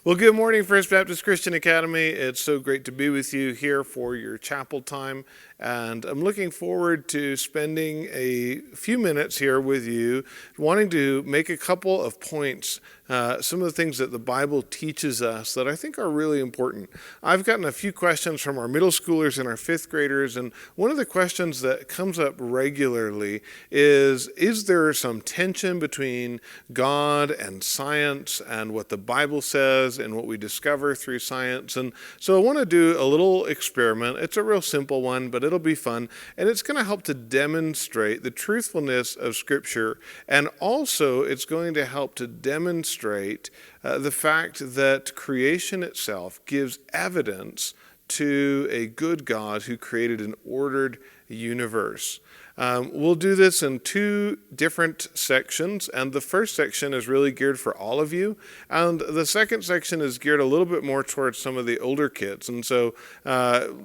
Well, good morning, First Baptist Christian Academy. It's so great to be with you here for your chapel time. And I'm looking forward to spending a few minutes here with you, wanting to make a couple of points, some of the things that the Bible teaches us that I think are really important. I've gotten a few questions from our middle schoolers and our fifth graders, and one of the questions that comes up regularly is there some tension between God and science and what the Bible says and what we discover through science? And so I want to do a little experiment. It's a real simple one, but it'll be fun, and it's going to help to demonstrate the truthfulness of Scripture, and also it's going to help to demonstrate the fact that creation itself gives evidence to a good God who created an ordered universe. We'll do this in two different sections, and the first section is really geared for all of you, and the second section is geared a little bit more towards some of the older kids. And so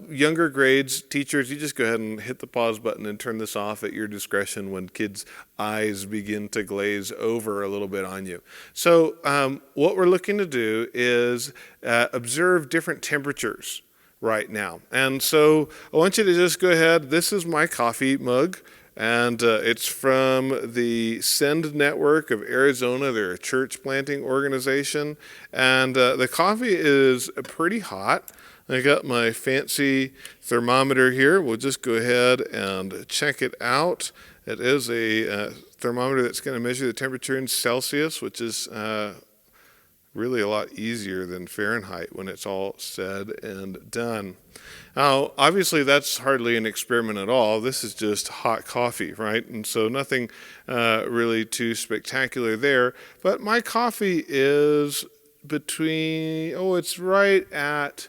younger grades, teachers, you just go ahead and hit the pause button and turn this off at your discretion when kids' eyes begin to glaze over a little bit on you. So what we're looking to do is observe different temperatures right now. And so I want you to just go ahead. This is my coffee mug, and it's from the Send Network of Arizona. They're a church planting organization, and the coffee is pretty hot. I got my fancy thermometer here. We'll just go ahead and check it out. It is a thermometer that's going to measure the temperature in Celsius, which is really a lot easier than Fahrenheit when it's all said and done. Now, obviously, that's hardly an experiment at all. This is just hot coffee, right? And so nothing really too spectacular there. But my coffee is it's right at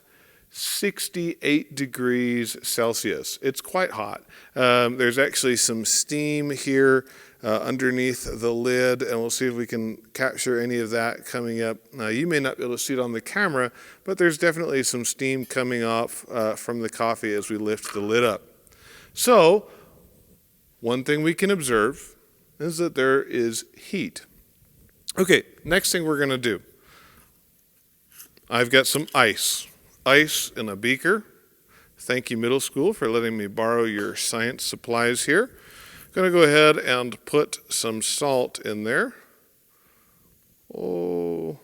68 degrees Celsius. It's quite hot. There's actually some steam here underneath the lid, and we'll see if we can capture any of that coming up. Now, you may not be able to see it on the camera, but there's definitely some steam coming off from the coffee as we lift the lid up. So, one thing we can observe is that there is heat. Okay, next thing we're going to do. I've got some ice in a beaker. Thank you, middle school, for letting me borrow your science supplies here. Going to go ahead and put some salt in there. Oh,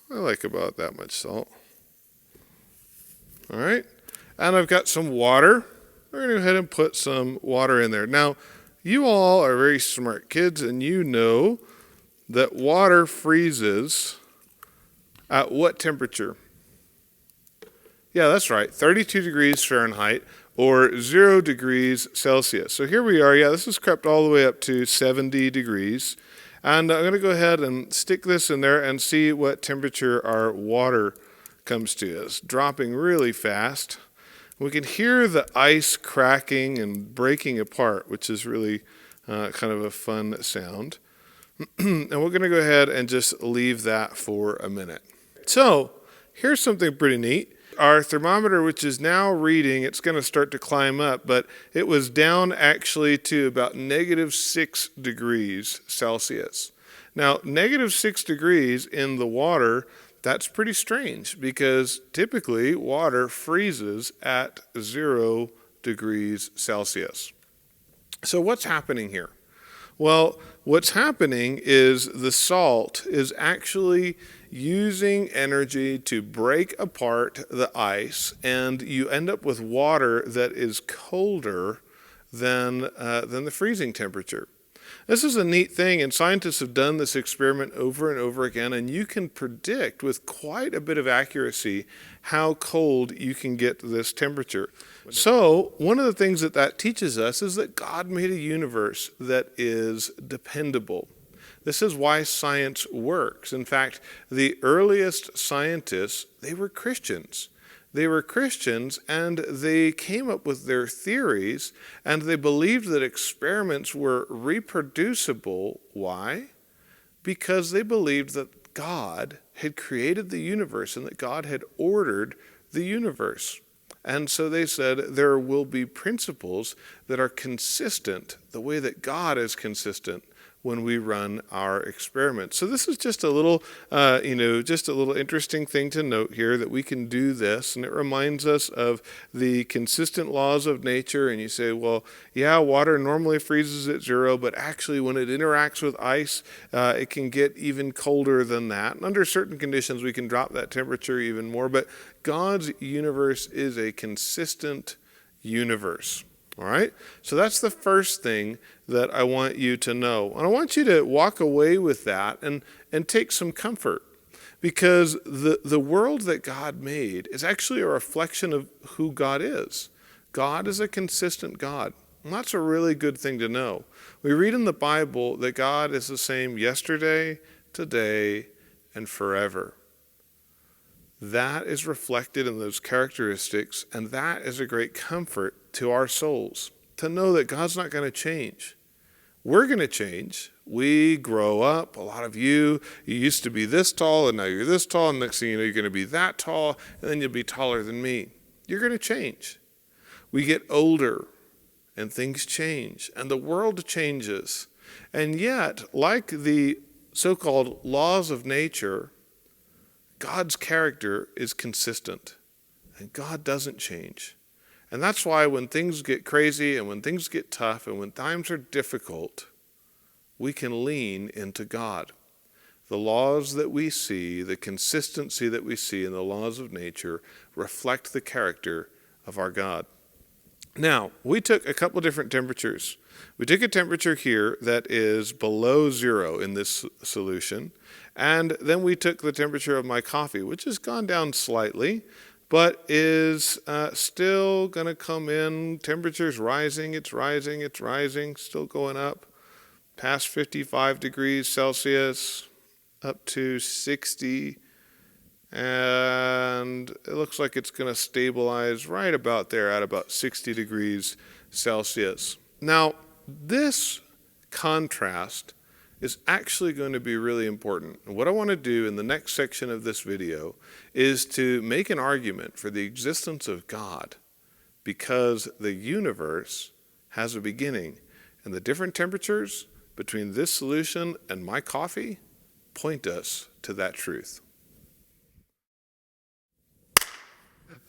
I like about that much salt. All right, and I've got some water. We're going to go ahead and put some water in there. Now, you all are very smart kids, and you know that water freezes at what temperature? Yeah, that's right, 32 degrees Fahrenheit, or 0 degrees Celsius. So here we are. Yeah, this has crept all the way up to 70 degrees. And I'm going to go ahead and stick this in there and see what temperature our water comes to. It's dropping really fast. We can hear the ice cracking and breaking apart, which is really kind of a fun sound. And we're going to go ahead and just leave that for a minute. So here's something pretty neat. Our thermometer, which is now reading, it's going to start to climb up, but it was down actually to about -6 degrees Celsius. Now, -6 degrees in the water, that's pretty strange because typically water freezes at 0 degrees Celsius. So what's happening here? Well, what's happening is the salt is actually using energy to break apart the ice, and you end up with water that is colder than the freezing temperature. This is a neat thing, and scientists have done this experiment over and over again, and you can predict with quite a bit of accuracy how cold you can get this temperature. So one of the things that teaches us is that God made a universe that is dependable. This is why science works. In fact, the earliest scientists, they were Christians. They were Christians, and they came up with their theories, and they believed that experiments were reproducible. Why? Because they believed that God had created the universe and that God had ordered the universe. And so they said there will be principles that are consistent, the way that God is consistent when we run our experiments. So this is just a little, just a little interesting thing to note here, that we can do this, and it reminds us of the consistent laws of nature. And you say, well, yeah, water normally freezes at 0, but actually when it interacts with ice, it can get even colder than that. And under certain conditions, we can drop that temperature even more. But God's universe is a consistent universe. All right? So that's the first thing that I want you to know. And I want you to walk away with that and take some comfort, because the world that God made is actually a reflection of who God is. God is a consistent God. And that's a really good thing to know. We read in the Bible that God is the same yesterday, today, and forever. That is reflected in those characteristics, and that is a great comfort to our souls, to know that God's not going to change. We're going to change. We grow up. A lot of you used to be this tall, and now you're this tall, and next thing you know, you're going to be that tall, and then you'll be taller than me. You're going to change. We get older, and things change, and the world changes. And yet, like the so-called laws of nature, God's character is consistent, and God doesn't change. And that's why when things get crazy and when things get tough and when times are difficult, we can lean into God. The laws that we see, the consistency that we see in the laws of nature reflect the character of our God. Now, we took a couple different temperatures. We took a temperature here that is below 0 in this solution, and then we took the temperature of my coffee, which has gone down slightly, but is still going to come in. Temperature's rising, it's rising, still going up, past 55 degrees Celsius, up to 60, and it looks like it's going to stabilize right about there at about 60 degrees Celsius. Now, this contrast is actually going to be really important. And what I want to do in the next section of this video is to make an argument for the existence of God, because the universe has a beginning, and the different temperatures between this solution and my coffee point us to that truth.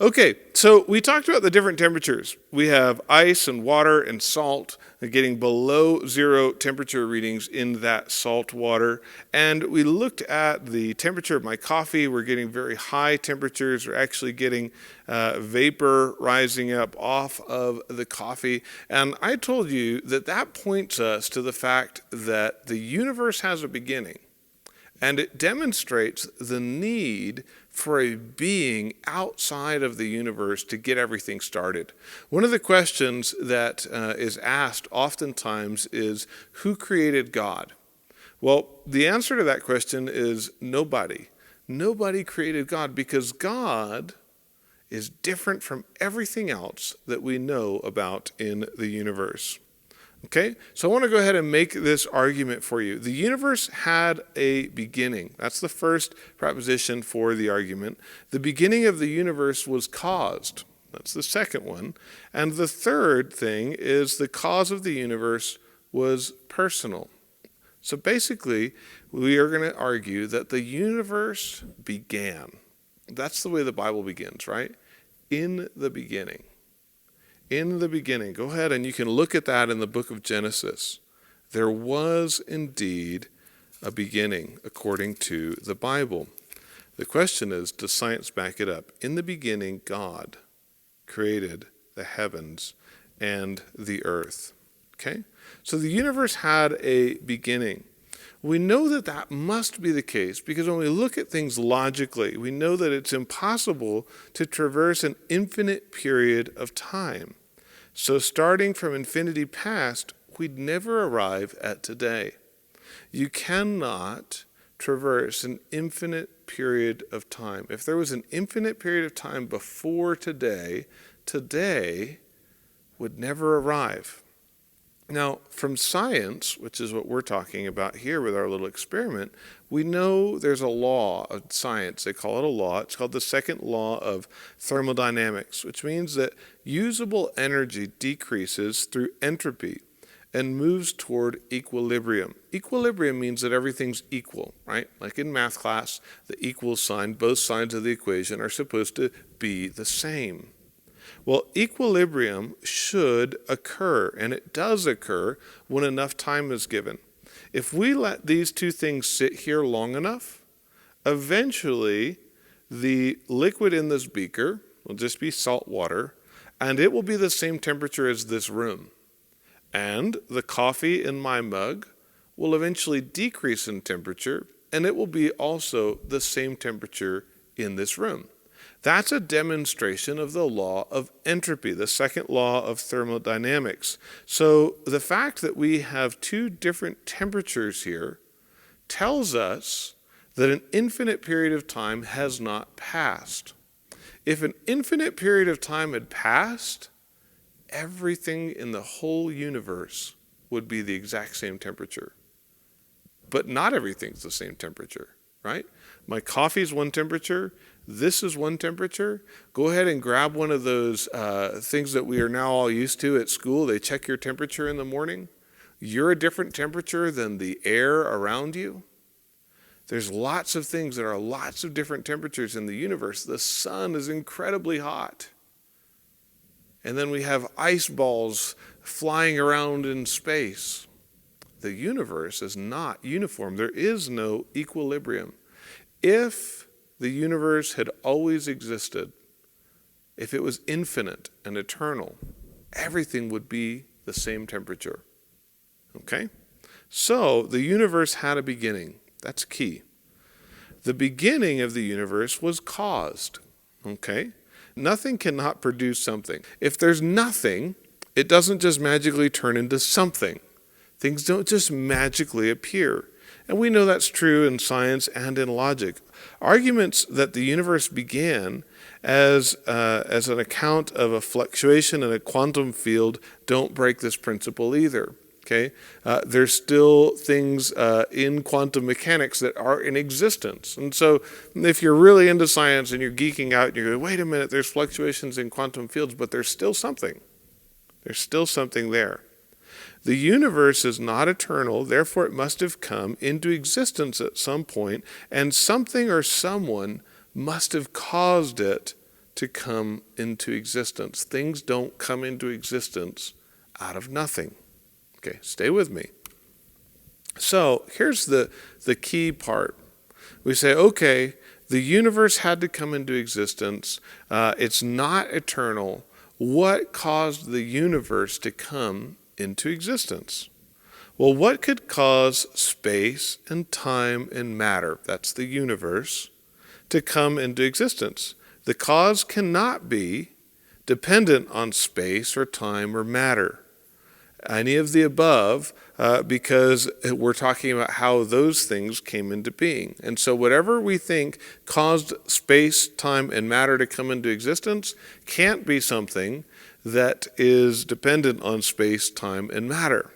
Okay, so we talked about the different temperatures. We have ice and water and salt getting below 0 temperature readings in that salt water. And we looked at the temperature of my coffee. We're getting very high temperatures. We're actually getting vapor rising up off of the coffee. And I told you that that points us to the fact that the universe has a beginning. And it demonstrates the need for a being outside of the universe to get everything started. One of the questions that is asked oftentimes is, who created God? Well, the answer to that question is nobody. Nobody created God, because God is different from everything else that we know about in the universe. Okay, so I want to go ahead and make this argument for you. The universe had a beginning. That's the first proposition for the argument. The beginning of the universe was caused. That's the second one. And the third thing is the cause of the universe was personal. So basically, we are going to argue that the universe began. That's the way the Bible begins, right? In the beginning. In the beginning. Go ahead and you can look at that in the book of Genesis. There was indeed a beginning according to the Bible. The question is, does science back it up? In the beginning, God created the heavens and the earth. Okay? So the universe had a beginning. We know that that must be the case because when we look at things logically, we know that it's impossible to traverse an infinite period of time. So starting from infinity past, we'd never arrive at today. You cannot traverse an infinite period of time. If there was an infinite period of time before today, today would never arrive. Now, from science, which is what we're talking about here with our little experiment, we know there's a law of science. They call it a law. It's called the second law of thermodynamics, which means that usable energy decreases through entropy. and moves toward equilibrium. Equilibrium means that everything's equal, right? Like in math class, the equal sign, both sides of the equation are supposed to be the same. Well, equilibrium should occur, and it does occur when enough time is given. If we let these two things sit here long enough, eventually the liquid in this beaker will just be salt water, and it will be the same temperature as this room. And the coffee in my mug will eventually decrease in temperature, and it will be also the same temperature in this room. That's a demonstration of the law of entropy, the second law of thermodynamics. So the fact that we have two different temperatures here tells us that an infinite period of time has not passed. If an infinite period of time had passed, everything in the whole universe would be the exact same temperature. But not everything's the same temperature, right? My coffee's one temperature. This is one temperature. Go ahead and grab one of those things that we are now all used to at school. They check your temperature in the morning. You're a different temperature than the air around you. There's lots of things that are lots of different temperatures in the universe. The sun is incredibly hot. And then we have ice balls flying around in space. The universe is not uniform. There is no equilibrium. If the universe had always existed, if it was infinite and eternal, everything would be the same temperature. Okay? So the universe had a beginning. That's key. The beginning of the universe was caused. Okay? Nothing cannot produce something. If there's nothing, it doesn't just magically turn into something. Things don't just magically appear. And we know that's true in science and in logic. Arguments that the universe began as an account of a fluctuation in a quantum field don't break this principle either. Okay, there's still things in quantum mechanics that are in existence. And so if you're really into science and you're geeking out and you're going, wait a minute, there's fluctuations in quantum fields, but there's still something. There's still something there. The universe is not eternal, therefore it must have come into existence at some point, and something or someone must have caused it to come into existence. Things don't come into existence out of nothing. Okay, stay with me. So here's the key part. We say, okay, the universe had to come into existence. It's not eternal. What caused the universe to come into existence? Well, what could cause space and time and matter, that's the universe, to come into existence? The cause cannot be dependent on space or time or matter. Any of the above, because we're talking about how those things came into being. And so whatever we think caused space, time, and matter to come into existence can't be something that is dependent on space, time, and matter.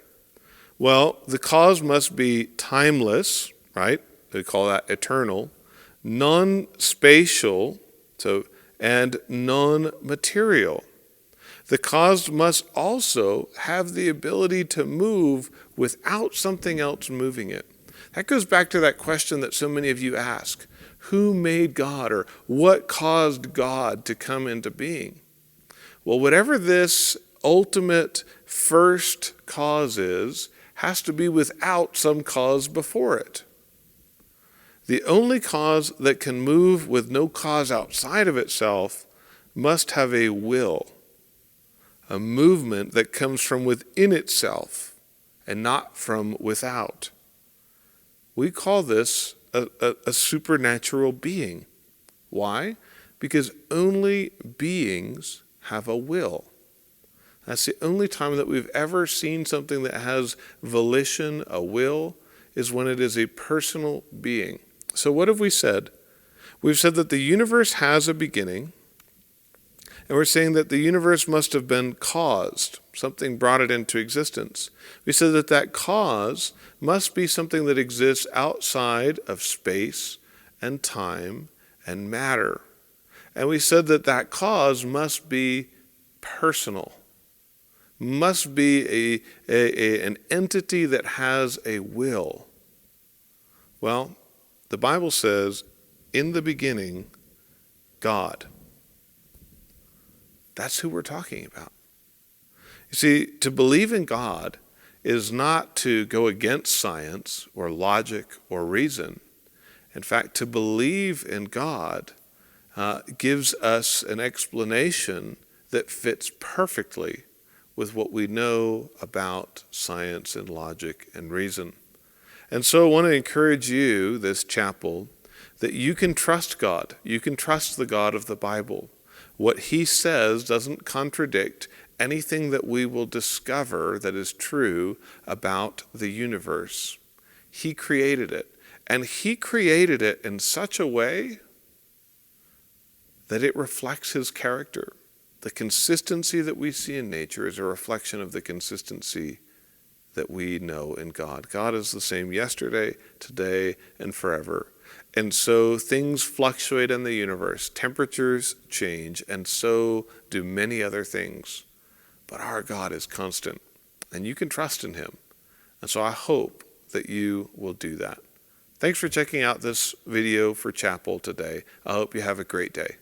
Well, the cause must be timeless, right? They call that eternal, non-spatial, and non-material. The cause must also have the ability to move without something else moving it. That goes back to that question that so many of you ask. Who made God, or what caused God to come into being? Well, whatever this ultimate first cause is, has to be without some cause before it. The only cause that can move with no cause outside of itself must have a will. A movement that comes from within itself and not from without. We call this a supernatural being. Why? Because only beings have a will. That's the only time that we've ever seen something that has volition, a will, is when it is a personal being. So what have we said? We've said that the universe has a beginning. And we're saying that the universe must have been caused. Something brought it into existence. We said that that cause must be something that exists outside of space and time and matter. And we said that that cause must be personal. must be an entity that has a will. Well, the Bible says, in the beginning, God. That's who we're talking about. You see, to believe in God is not to go against science or logic or reason. In fact, to believe in God gives us an explanation that fits perfectly with what we know about science and logic and reason. And so I want to encourage you this chapel that you can trust God. You can trust the God of the Bible. What he says doesn't contradict anything that we will discover that is true about the universe. He created it. And he created it in such a way that it reflects his character. The consistency that we see in nature is a reflection of the consistency that we know in God. God is the same yesterday, today, and forever. And so things fluctuate in the universe. Temperatures change, and so do many other things. But our God is constant, and you can trust in him. And so I hope that you will do that. Thanks for checking out this video for chapel today. I hope you have a great day.